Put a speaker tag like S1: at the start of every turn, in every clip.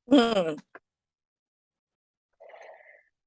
S1: Hmm.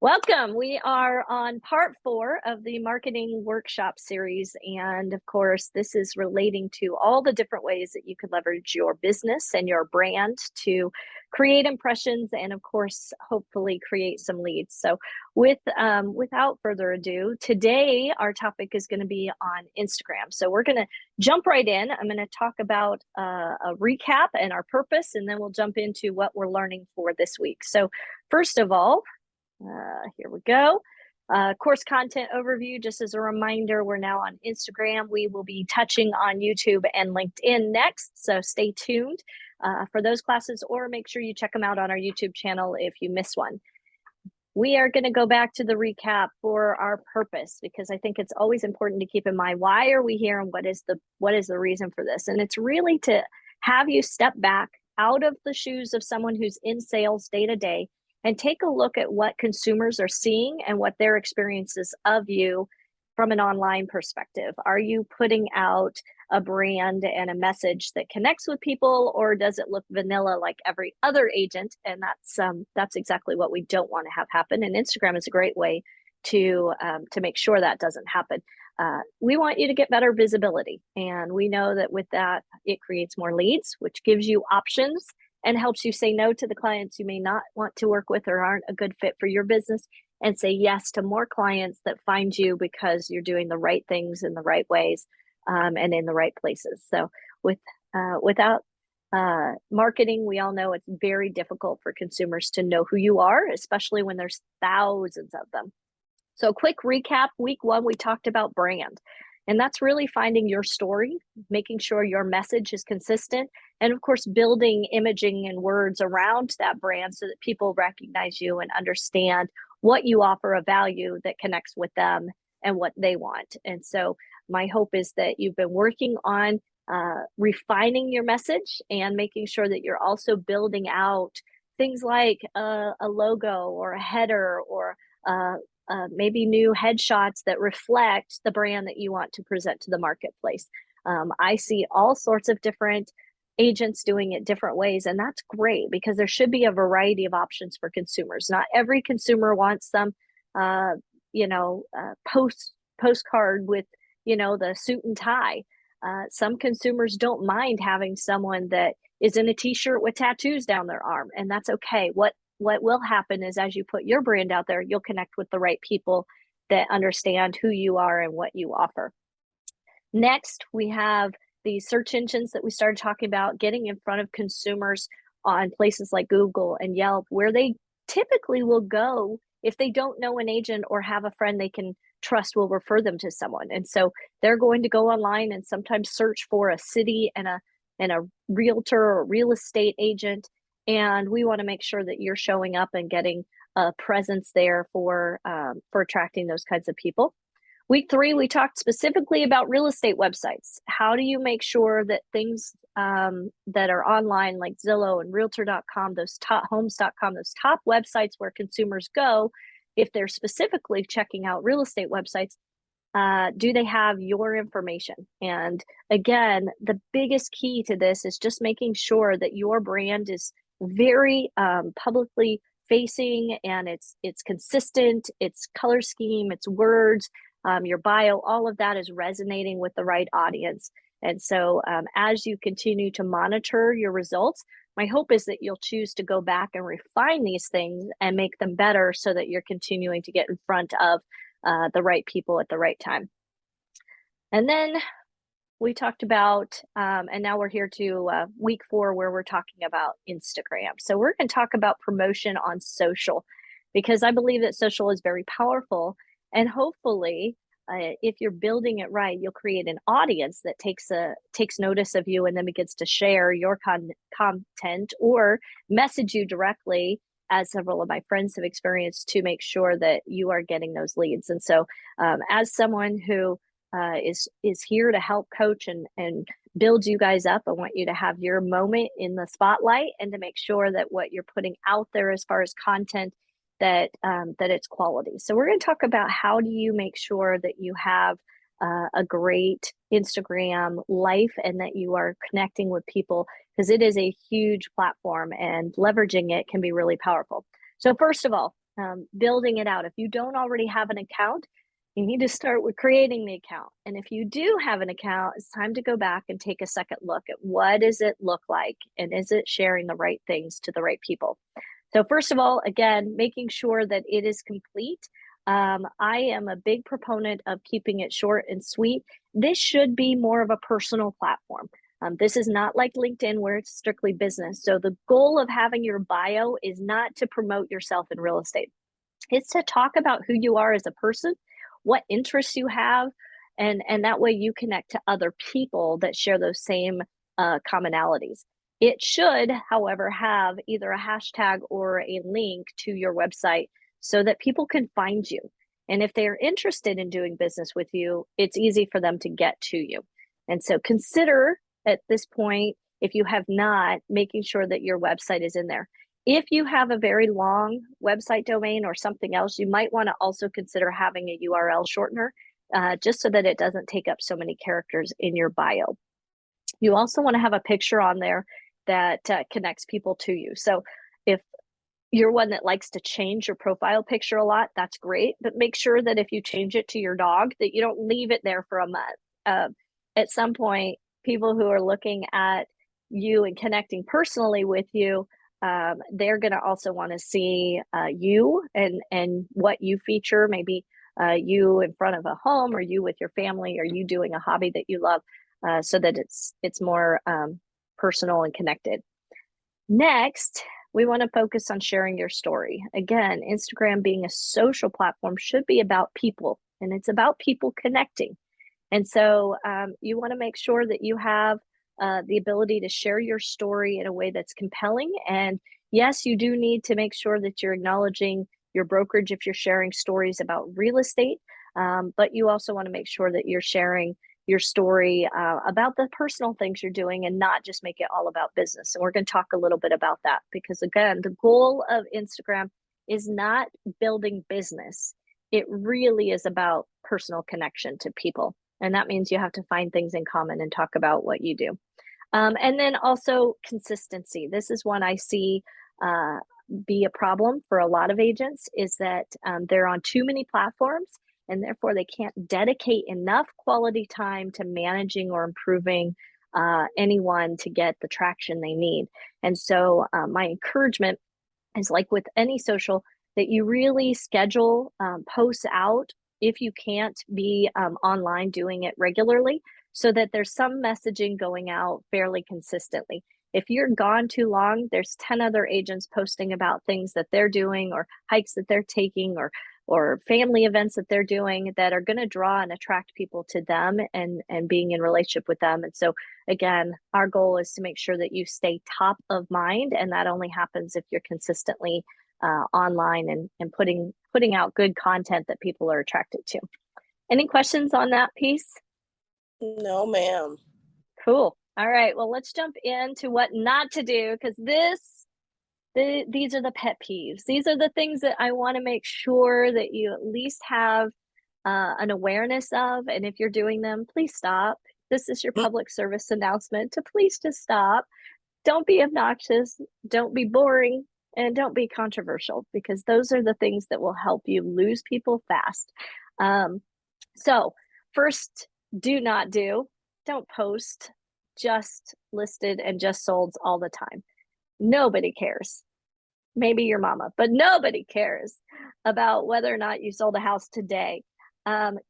S1: Welcome. We are on part 4 of the marketing workshop series. And of course, this is relating to all the different ways that you can leverage your business and your brand to create impressions and, of course, hopefully create some leads. So, without further ado, today our topic is going to be on Instagram. So, we're going to jump right in. I'm going to talk about a recap and our purpose, and then we'll jump into what we're learning for this week. So, first of all, here we go. Course content overview. Just as a reminder, we're now on Instagram. We will be touching on YouTube and LinkedIn next, so stay tuned for those classes, or make sure you check them out on our YouTube channel if you miss one. We are going to go back to the recap for our purpose, because I think it's always important to keep in mind, why are we here and what is the reason for this? And it's really to have you step back out of the shoes of someone who's in sales day to day and take a look at what consumers are seeing and what their experiences of you from an online perspective. Are you putting out a brand and a message that connects with people, or does it look vanilla like every other agent? And that's exactly what we don't want to have happen. And Instagram is a great way to make sure that doesn't happen. We want you to get better visibility, and we know that with that, it creates more leads, which gives you options and helps you say no to the clients you may not want to work with or aren't a good fit for your business, and say yes to more clients that find you because you're doing the right things in the right ways, and in the right places. So without marketing, we all know it's very difficult for consumers to know who you are, especially when there's thousands of them. So quick recap, week 1, we talked about brand. And that's really finding your story, making sure your message is consistent, and of course, building imaging and words around that brand so that people recognize you and understand what you offer of value that connects with them and what they want. And so my hope is that you've been working on refining your message and making sure that you're also building out things like a logo or a header, or maybe new headshots that reflect the brand that you want to present to the marketplace. I see all sorts of different agents doing it different ways, and that's great, because there should be a variety of options for consumers. Not every consumer wants some, postcard with, the suit and tie. Some consumers don't mind having someone that is in a t-shirt with tattoos down their arm, and that's okay. What will happen is, as you put your brand out there, you'll connect with the right people that understand who you are and what you offer. Next, we have the search engines that we started talking about, getting in front of consumers on places like Google and Yelp, where they typically will go if they don't know an agent or have a friend they can trust will refer them to someone. And so they're going to go online and sometimes search for a city and a realtor or real estate agent. And we want to make sure that you're showing up and getting a presence there for attracting those kinds of people. Week 3, we talked specifically about real estate websites. How do you make sure that things that are online, like Zillow and Realtor.com, those top homes.com, those top websites where consumers go, if they're specifically checking out real estate websites, do they have your information? And again, the biggest key to this is just making sure that your brand is very publicly facing, and it's consistent, its color scheme, its words, your bio, all of that is resonating with the right audience. And so as you continue to monitor your results, my hope is that you'll choose to go back and refine these things and make them better, so that you're continuing to get in front of the right people at the right time. And then we talked about, and now we're here to week 4, where we're talking about Instagram. So we're going to talk about promotion on social, because I believe that social is very powerful. And hopefully, if you're building it right, you'll create an audience that takes notice of you and then begins to share your content or message you directly, as several of my friends have experienced, to make sure that you are getting those leads. And so as someone who is here to help coach and build you guys up, I want you to have your moment in the spotlight, and to make sure that what you're putting out there as far as content, that it's quality. So we're going to talk about, how do you make sure that you have a great Instagram life, and that you are connecting with people because it is a huge platform and leveraging it can be really powerful. So first of all, building it out. If you don't already have an account, you need to start with creating the account. And if you do have an account, it's time to go back and take a second look at what does it look like, and is it sharing the right things to the right people? So first of all, again, making sure that it is complete. I am a big proponent of keeping it short and sweet. This should be more of a personal platform. This is not like LinkedIn where it's strictly business. So the goal of having your bio is not to promote yourself in real estate. It's to talk about who you are as a person, what interests you have, and that way you connect to other people that share those same commonalities. It should, however, have either a hashtag or a link to your website so that people can find you. And if they're interested in doing business with you, it's easy for them to get to you. And so consider at this point, if you have not, making sure that your website is in there. If you have a very long website domain or something else, you might want to also consider having a URL shortener, just so that it doesn't take up so many characters in your bio. You also want to have a picture on there that connects people to you. So if you're one that likes to change your profile picture a lot, that's great. But make sure that if you change it to your dog, that you don't leave it there for a month. At some point, people who are looking at you and connecting personally with you, they're going to also want to see you and what you feature, maybe you in front of a home, or you with your family, or you doing a hobby that you love, so that it's more personal and connected. Next, we want to focus on sharing your story. Again, Instagram being a social platform should be about people, and it's about people connecting. And so you want to make sure that you have the ability to share your story in a way that's compelling. And yes, you do need to make sure that you're acknowledging your brokerage if you're sharing stories about real estate, but you also want to make sure that you're sharing your story about the personal things you're doing and not just make it all about business. And we're going to talk a little bit about that, because again, the goal of Instagram is not building business. It really is about personal connection to people. And that means you have to find things in common and talk about what you do. And then also consistency. This is one I see be a problem for a lot of agents, is that they're on too many platforms, and therefore they can't dedicate enough quality time to managing or improving anyone to get the traction they need. And so my encouragement is, like with any social, that you really schedule posts out if you can't be online doing it regularly, so that there's some messaging going out fairly consistently. If you're gone too long, there's 10 other agents posting about things that they're doing, or hikes that they're taking, or family events that they're doing, that are going to draw and attract people to them and being in relationship with them. And so again, our goal is to make sure that you stay top of mind, and that only happens if you're consistently online and putting out good content that people are attracted to. Any questions on that piece?
S2: No, ma'am.
S1: Cool. All right. Well, let's jump into what not to do, because these are the pet peeves. These are the things that I want to make sure that you at least have an awareness of. And if you're doing them, please stop. This is your public service announcement to please just stop. Don't be obnoxious. Don't be boring. And don't be controversial, because those are the things that will help you lose people fast. So first, don't post just listed and just solds all the time. Nobody cares. Maybe your mama, but nobody cares about whether or not you sold a house today.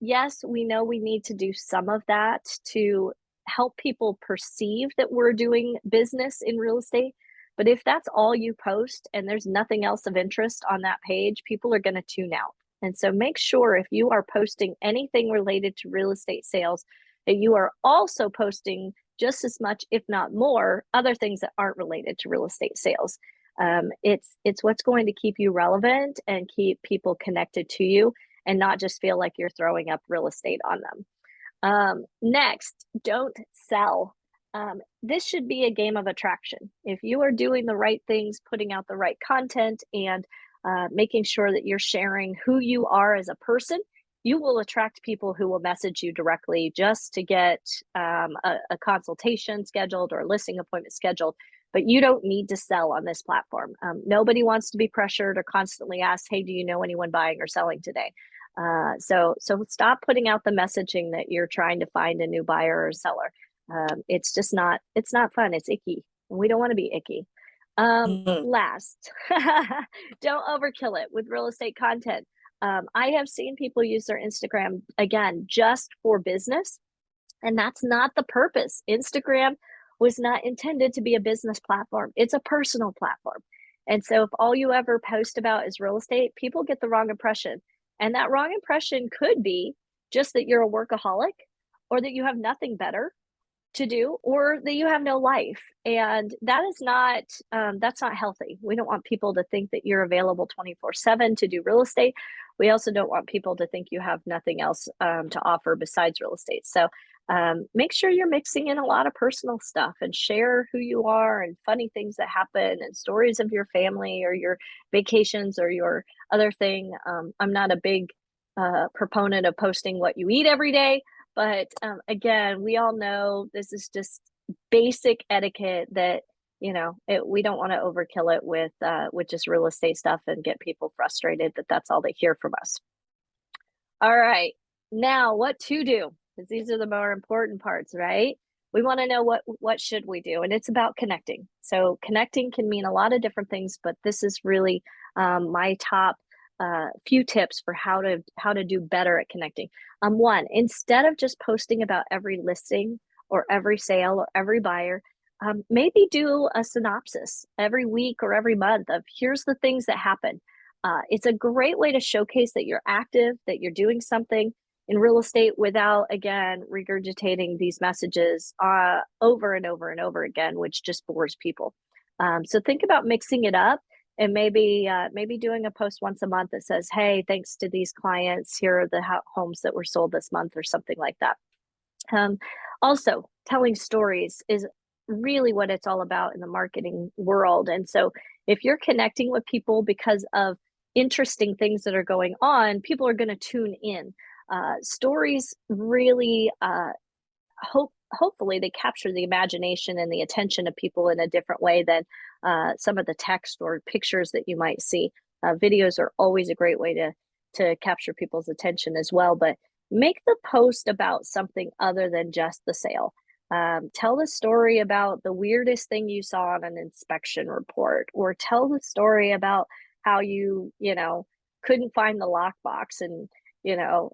S1: Yes, we know we need to do some of that to help people perceive that we're doing business in real estate. But if that's all you post and there's nothing else of interest on that page, people are going to tune out. And so make sure, if you are posting anything related to real estate sales, that you are also posting just as much, if not more, other things that aren't related to real estate sales. It's what's going to keep you relevant and keep people connected to you, and not just feel like you're throwing up real estate on them. Next, don't sell. This should be a game of attraction. If you are doing the right things, putting out the right content, and making sure that you're sharing who you are as a person, you will attract people who will message you directly just to get a consultation scheduled or a listing appointment scheduled. But you don't need to sell on this platform. Nobody wants to be pressured or constantly asked, "Hey, do you know anyone buying or selling today?" So stop putting out the messaging that you're trying to find a new buyer or seller. It's just not, it's not fun. It's icky. We don't want to be icky.
S2: Mhm.
S1: Last, don't overkill it with real estate content. I have seen people use their Instagram again just for business, and that's not the purpose. Instagram was not intended to be a business platform, it's a personal platform. And so, if all you ever post about is real estate, people get the wrong impression. And that wrong impression could be just that you're a workaholic or that you have nothing better to do or that you have no life, and that is not that's not healthy. We don't want people to think that you're available 24/7 to do real estate. We also don't want people to think you have nothing else to offer besides real estate. So make sure you're mixing in a lot of personal stuff and share who you are and funny things that happen and stories of your family or your vacations or your other thing. I'm not a big proponent of posting what you eat every day, but again, we all know this is just basic etiquette that we don't want to overkill it with just real estate stuff and get people frustrated that that's all they hear from us. All right, now what to do? Because these are the more important parts, right? We want to know what should we do, and it's about connecting. So connecting can mean a lot of different things, but this is really my top few tips for how to do better at connecting. One, instead of just posting about every listing or every sale or every buyer, maybe do a synopsis every week or every month of here's the things that happen. It's a great way to showcase that you're active, that you're doing something in real estate without, again, regurgitating these messages over and over and over again, which just bores people. So think about mixing it up and maybe doing a post once a month that says, "Hey, thanks to these clients, here are the homes that were sold this month," or something like that. Um, Also, telling stories is really what it's all about in the marketing world. And so, if you're connecting with people because of interesting things that are going on, people are going to tune in. Stories really hopefully they capture the imagination and the attention of people in a different way than some of the text or pictures that you might see. Videos are always a great way to capture people's attention as well, but make the post about something other than just the sale. Tell the story about the weirdest thing you saw on an inspection report, or tell the story about how you couldn't find the lockbox and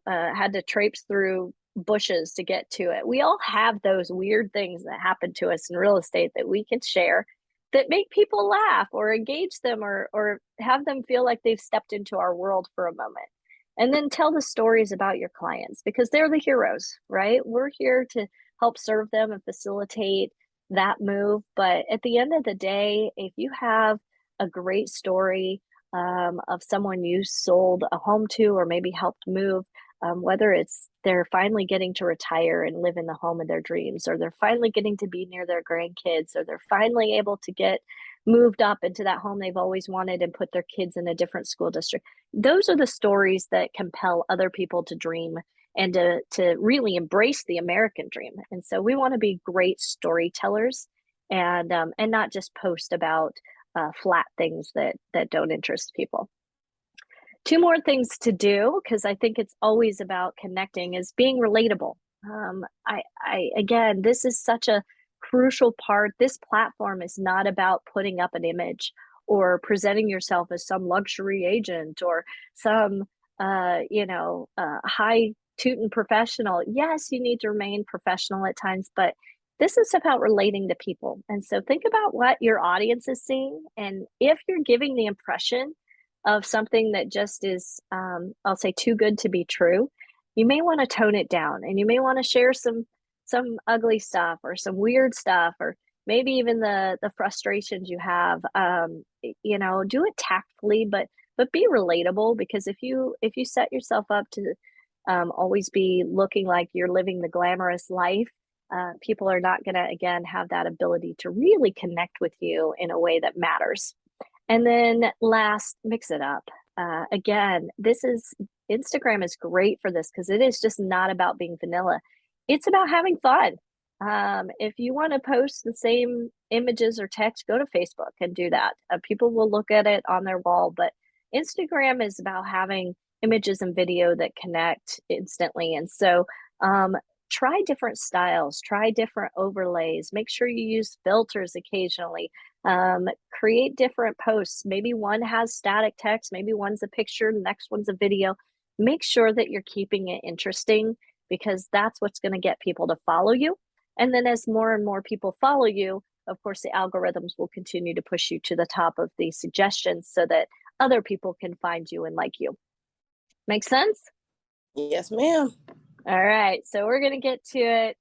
S1: had to traipse through bushes to get to it. We all have those weird things that happen to us in real estate that we can share that make people laugh or engage them or have them feel like they've stepped into our world for a moment. And then tell the stories about your clients because they're the heroes, right? We're here to help serve them and facilitate that move. But at the end of the day, if you have a great story of someone you sold a home to or maybe helped move, whether it's they're finally getting to retire and live in the home of their dreams, or they're finally getting to be near their grandkids, or they're finally able to get moved up into that home they've always wanted and put their kids in a different school district. Those are the stories that compel other people to dream and to really embrace the American dream. And so we want to be great storytellers and not just post about flat things that don't interest people. Two more things to do because I think it's always about connecting is being relatable. I again, this is such a crucial part. This platform is not about putting up an image or presenting yourself as some luxury agent or some high tootin' professional. Yes, you need to remain professional at times, but this is about relating to people. And so think about what your audience is seeing. And if you're giving the impression of something that just is, I'll say, too good to be true, you may want to tone it down and you may want to share some ugly stuff or some weird stuff or maybe even the frustrations you have. Do it tactfully, but be relatable because if you set yourself up to always be looking like you're living the glamorous life, people are not going to again have that ability to really connect with you in a way that matters. And then last, mix it up. Again, this is Instagram is great for this because it is just not about being vanilla. It's about having fun. If you want to post the same images or text, go to Facebook and do that. People will look at it on their wall, but Instagram is about having images and video that connect instantly. And so try different styles, try different overlays, make sure you use filters occasionally. Create different posts. Maybe one has static text, maybe one's a picture, the next one's a video. Make sure that you're keeping it interesting because that's what's going to get people to follow you. And then as more and more people follow you, of course, the algorithms will continue to push you to the top of the suggestions so that other people can find you and like you. Make sense?
S2: Yes, ma'am.
S1: All right, so we're going to get to it.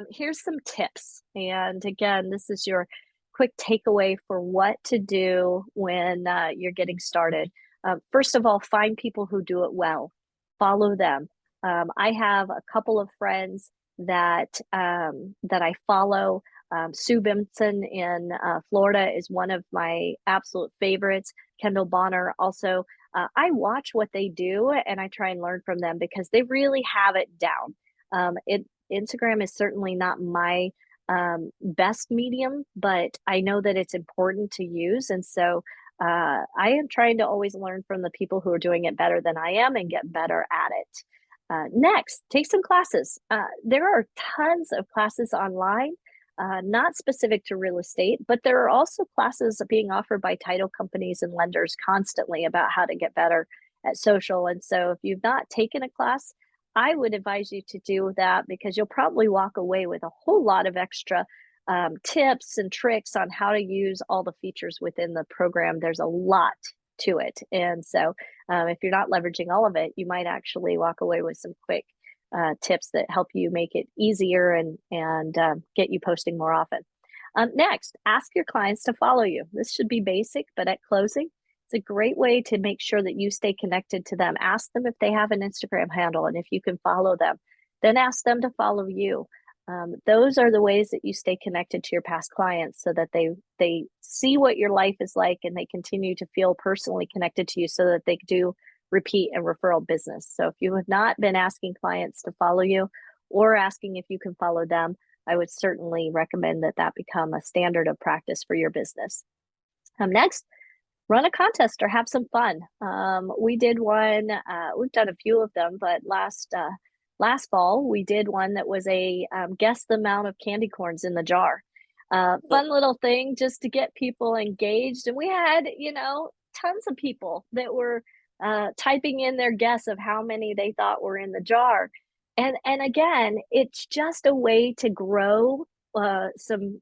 S1: Here's some tips. And again, this is your quick takeaway for what to do when you're getting started. First of all, find people who do it well. Follow them. I have a couple of friends that I follow. Sue Bimson in Florida is one of my absolute favorites. Kendall Bonner also. I watch what they do and I try and learn from them because they really have it down. Instagram is certainly not my best medium, but I know that it's important to use. And so I am trying to always learn from the people who are doing it better than I am and get better at it. Next, take some classes. There are tons of classes online. Not specific to real estate, but there are also classes being offered by title companies and lenders constantly about how to get better at social. And so if you've not taken a class, I would advise you to do that because you'll probably walk away with a whole lot of extra tips and tricks on how to use all the features within the program. There's a lot to it. And so if you're not leveraging all of it, you might actually walk away with some quick tips that help you make it easier and get you posting more often. Next, ask your clients to follow you. This should be basic, but at closing, it's a great way to make sure that you stay connected to them. Ask them if they have an Instagram handle and if you can follow them. Then ask them to follow you. Those are the ways that you stay connected to your past clients so that they see what your life is like and they continue to feel personally connected to you so that they do repeat and referral business. So if you have not been asking clients to follow you or asking if you can follow them, I would certainly recommend that become a standard of practice for your business. Next, run a contest or have some fun. We did one, we've done a few of them, but last fall we did one that was a guess the amount of candy corns in the jar. Fun little thing just to get people engaged. And we had, tons of people that were typing in their guess of how many they thought were in the jar. And again, it's just a way to grow some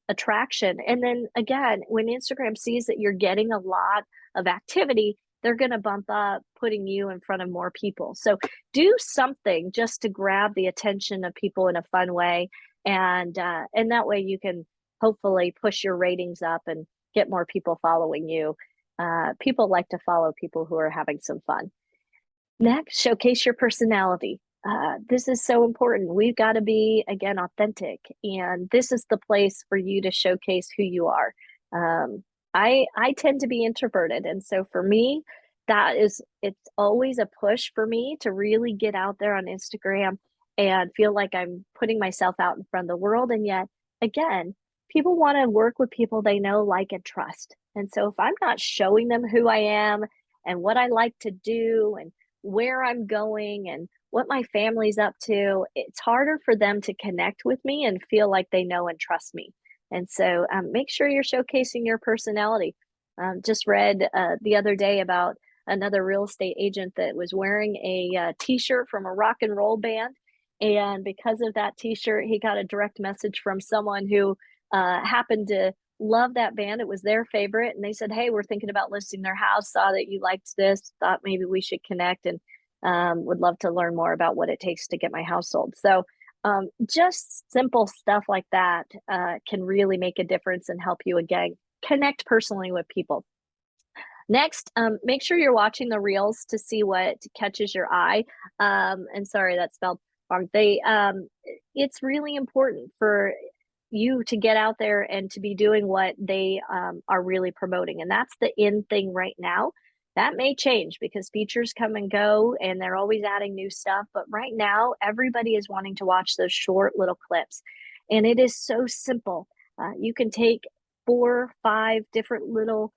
S1: attraction. And then again, when Instagram sees that you're getting a lot of activity, they're going to bump up putting you in front of more people. So do something just to grab the attention of people in a fun way. And that way you can hopefully push your ratings up and get more people following you. People like to follow people who are having some fun. Next, showcase your personality. This is so important. We've got to be, again, authentic. And this is the place for you to showcase who you are. I tend to be introverted. And so for me, it's always a push for me to really get out there on Instagram and feel like I'm putting myself out in front of the world. And yet, again, people want to work with people they know, like, and trust. And so if I'm not showing them who I am and what I like to do and where I'm going and what my family's up to, it's harder for them to connect with me and feel like they know and trust me. And so make sure you're showcasing your personality. Just read the other day about another real estate agent that was wearing a t-shirt from a rock and roll band. And because of that t-shirt, he got a direct message from someone who happened to love that band. It was their favorite. And they said, hey, we're thinking about listing their house, saw that you liked this, thought maybe we should connect and would love to learn more about what it takes to get my house sold. So just simple stuff like that can really make a difference and help you, again, connect personally with people. Next, make sure you're watching the reels to see what catches your eye. And sorry, that's spelled wrong. It's really important for you to get out there and to be doing what they are really promoting. And that's the in thing right now. That may change because features come and go and they're always adding new stuff. But right now, everybody is wanting to watch those short little clips. And it is so simple. You can take 4 or 5 different little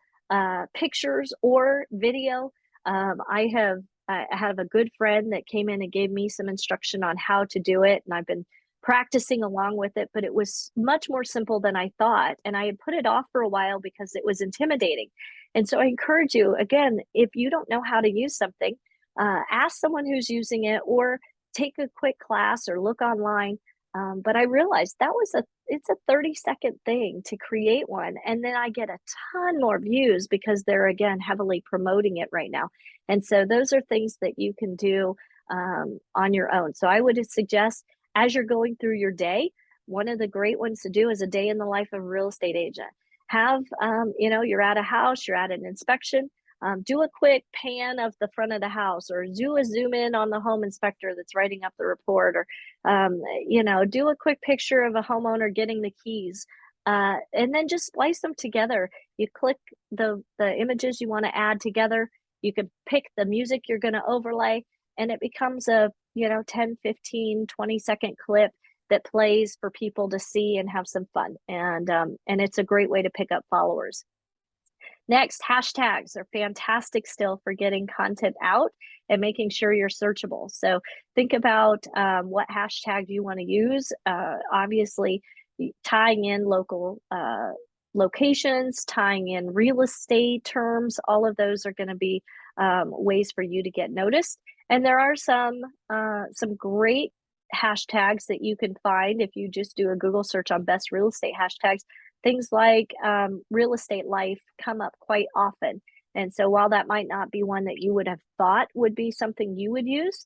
S1: pictures or video. I have a good friend that came in and gave me some instruction on how to do it, and I've been practicing along with it, but it was much more simple than I thought. And I had put it off for a while because it was intimidating. And so I encourage you, again, if you don't know how to use something, ask someone who's using it or take a quick class or look online. But I realized it's a 30-second thing to create one. And then I get a ton more views because they're, again, heavily promoting it right now. And so those are things that you can do on your own. So I would suggest as you're going through your day, one of the great ones to do is a day in the life of a real estate agent. Have, you're at a house, you're at an inspection, do a quick pan of the front of the house or do a zoom in on the home inspector that's writing up the report or, do a quick picture of a homeowner getting the keys. And then just splice them together. You click the images you want to add together. You can pick the music you're going to overlay and it becomes a 10, 15, 20-second clip that plays for people to see and have some fun. And it's a great way to pick up followers. Next, hashtags are fantastic still for getting content out and making sure you're searchable. So think about what hashtag you want to use. Obviously, tying in local locations, tying in real estate terms, all of those are going to be ways for you to get noticed. And there are some great hashtags that you can find if you just do a Google search on best real estate hashtags. Things like real estate life come up quite often. And so while that might not be one that you would have thought would be something you would use,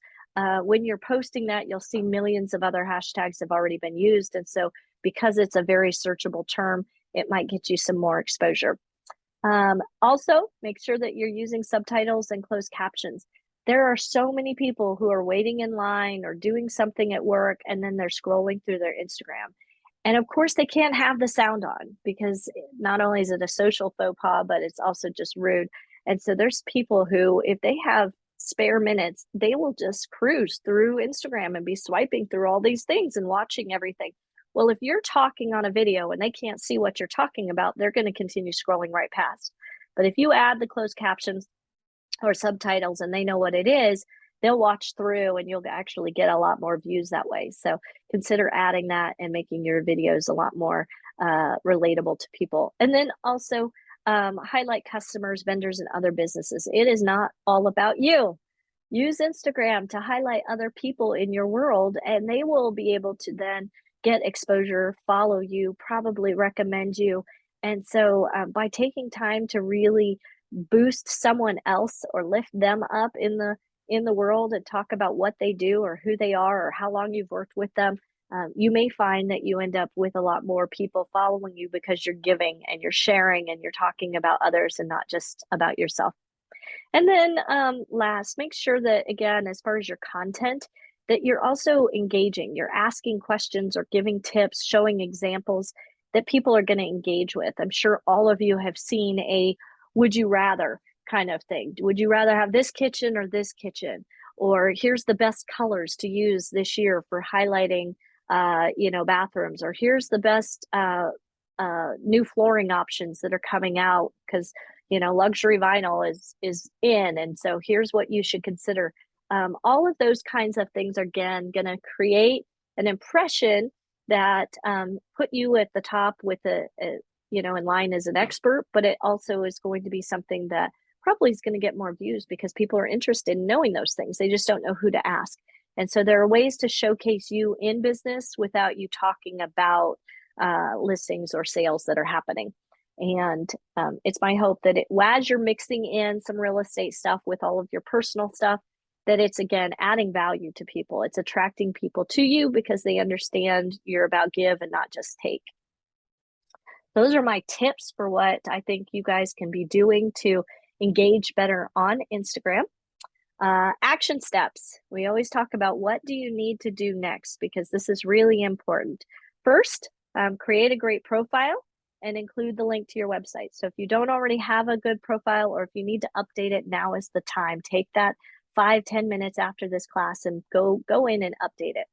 S1: when you're posting that, you'll see millions of other hashtags have already been used. And so because it's a very searchable term, it might get you some more exposure. Also, make sure that you're using subtitles and closed captions. There are so many people who are waiting in line or doing something at work, and then they're scrolling through their Instagram. And of course, they can't have the sound on because not only is it a social faux pas, but it's also just rude. And so there's people who, if they have spare minutes, they will just cruise through Instagram and be swiping through all these things and watching everything. Well, if you're talking on a video and they can't see what you're talking about, they're going to continue scrolling right past. But if you add the closed captions or subtitles and they know what it is, they'll watch through and you'll actually get a lot more views that way. So consider adding that and making your videos a lot more relatable to people. And then also highlight customers, vendors, and other businesses. It is not all about you. Use Instagram to highlight other people in your world, and they will be able to then get exposure, follow you, probably recommend you. And so by taking time to really boost someone else or lift them up in the world and talk about what they do or who they are or how long you've worked with them, you may find that you end up with a lot more people following you because you're giving and you're sharing and you're talking about others and not just about yourself. And then last, make sure that, again, as far as your content, that you're also engaging. You're asking questions or giving tips, showing examples that people are going to engage with. I'm sure all of you have seen a would you rather kind of thing. Would you rather have this kitchen or this kitchen? Or here's the best colors to use this year for highlighting, bathrooms. Or here's the best new flooring options that are coming out because luxury vinyl is in, and so here's what you should consider. All of those kinds of things are, again, going to create an impression that put you at the top with in line as an expert, but it also is going to be something that probably is going to get more views because people are interested in knowing those things. They just don't know who to ask. And so there are ways to showcase you in business without you talking about listings or sales that are happening. And it's my hope that as you're mixing in some real estate stuff with all of your personal stuff, that it's, again, adding value to people. It's attracting people to you because they understand you're about give and not just take. Those are my tips for what I think you guys can be doing to engage better on Instagram. Action steps. We always talk about what do you need to do next because this is really important. First, create a great profile. and include the link to your website. So if you don't already have a good profile, or if you need to update it, now is the time. Take that 5-10 minutes after this class and go in and update it.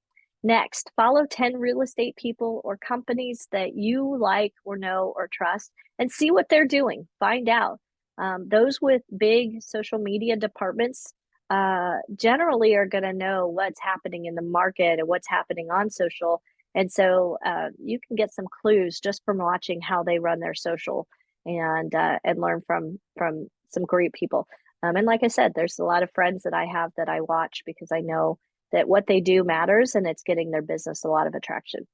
S1: Next, follow 10 real estate people or companies that you like or know or trust, and see what they're doing. Find out. Those with big social media departments generally are going to know what's happening in the market and what's happening on social. And so you can get some clues just from watching how they run their social, and learn from some great people. And like I said, there's a lot of friends that I have that I watch because I know that what they do matters, and it's getting their business a lot of attraction.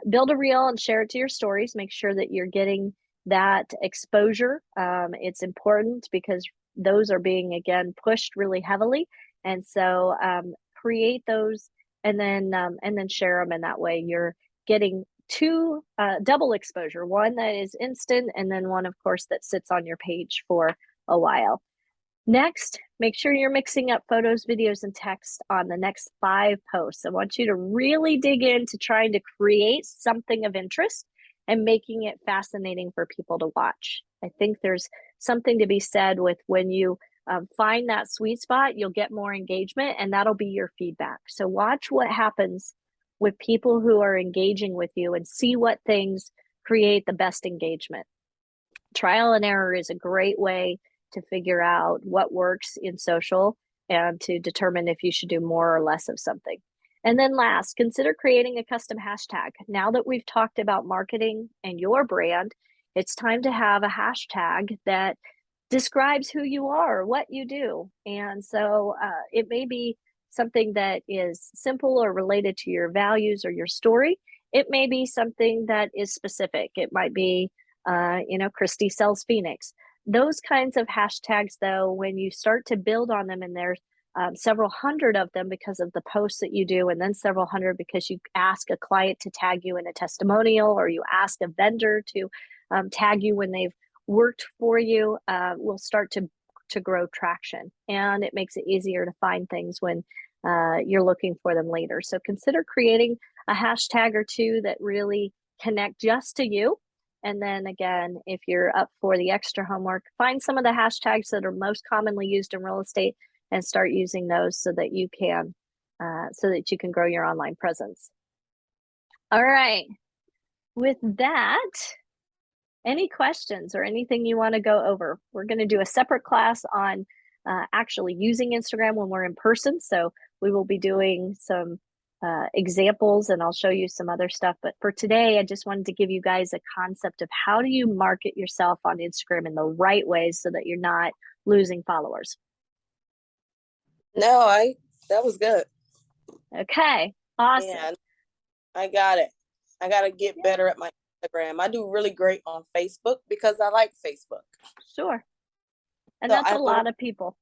S1: Build a reel and share it to your stories. Make sure that you're getting that exposure. It's important because those are being, again, pushed really heavily. And so create those and then share them. And that way you're getting two double exposure, one that is instant, and then one, of course, that sits on your page for a while. Next, make sure you're mixing up photos, videos, and text on the next 5 posts. I want you to really dig into trying to create something of interest and making it fascinating for people to watch. I think there's something to be said with when you find that sweet spot, you'll get more engagement, and that'll be your feedback. So watch what happens with people who are engaging with you and see what things create the best engagement. Trial and error is a great way to figure out what works in social and to determine if you should do more or less of something. And then last, consider creating a custom hashtag. Now that we've talked about marketing and your brand, it's time to have a hashtag that describes who you are, what you do. And so it may be something that is simple or related to your values or your story. It may be something that is specific. It might be, Christy sells Phoenix. Those kinds of hashtags, though, when you start to build on them, and there's several hundred of them because of the posts that you do, and then several hundred because you ask a client to tag you in a testimonial, or you ask a vendor to tag you when they've worked for you, will start to grow traction. And it makes it easier to find things when you're looking for them later. So consider creating a hashtag or two that really connect just to you. And then again, if you're up for the extra homework, find some of the hashtags that are most commonly used in real estate and start using those so that you can grow your online presence. All right. With that, any questions or anything you want to go over? We're going to do a separate class on actually using Instagram when we're in person. So we will be doing some examples, and I'll show you some other stuff. But for today, I just wanted to give you guys a concept of how do you market yourself on Instagram in the right ways so that you're not losing followers.
S2: No, that was good.
S1: Okay, awesome.
S2: And I got it. I got to get better at my Instagram. I do really great on Facebook because I like Facebook.
S1: Sure. And
S2: So
S1: that's a lot of people.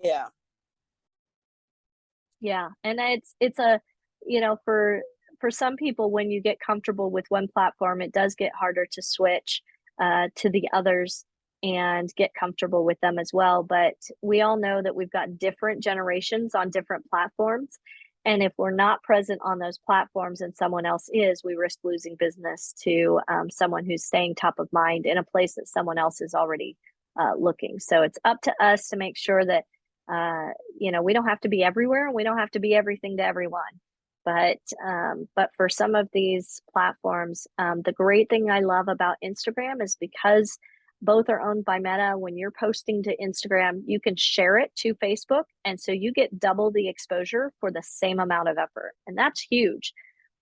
S2: Yeah.
S1: Yeah. And it's a, for some people, when you get comfortable with one platform, it does get harder to switch to the others and get comfortable with them as well. But we all know that we've got different generations on different platforms. And if we're not present on those platforms and someone else is, we risk losing business to someone who's staying top of mind in a place that someone else is already looking. So it's up to us to make sure that, we don't have to be everywhere, and we don't have to be everything to everyone. But for some of these platforms, the great thing I love about Instagram is because both are owned by Meta. When you're posting to Instagram, you can share it to Facebook. And so you get double the exposure for the same amount of effort. And that's huge.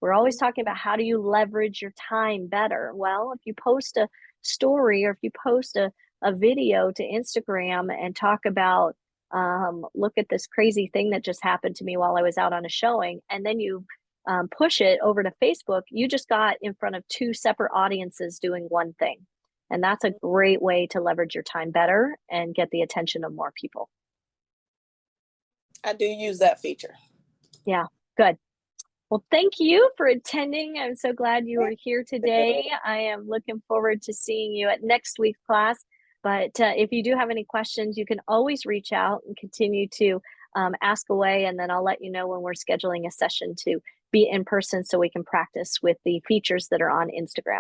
S1: We're always talking about how do you leverage your time better? Well, if you post a story, or if you post a video to Instagram and talk about, look at this crazy thing that just happened to me while I was out on a showing, and then you push it over to Facebook, you just got in front of 2 separate audiences doing one thing. And that's a great way to leverage your time better and get the attention of more people.
S2: I do use that feature.
S1: Yeah, good. Well, thank you for attending. I'm so glad you were here today. I am looking forward to seeing you at next week's class. But if you do have any questions, you can always reach out and continue to ask away. And then I'll let you know when we're scheduling a session to be in person so we can practice with the features that are on Instagram.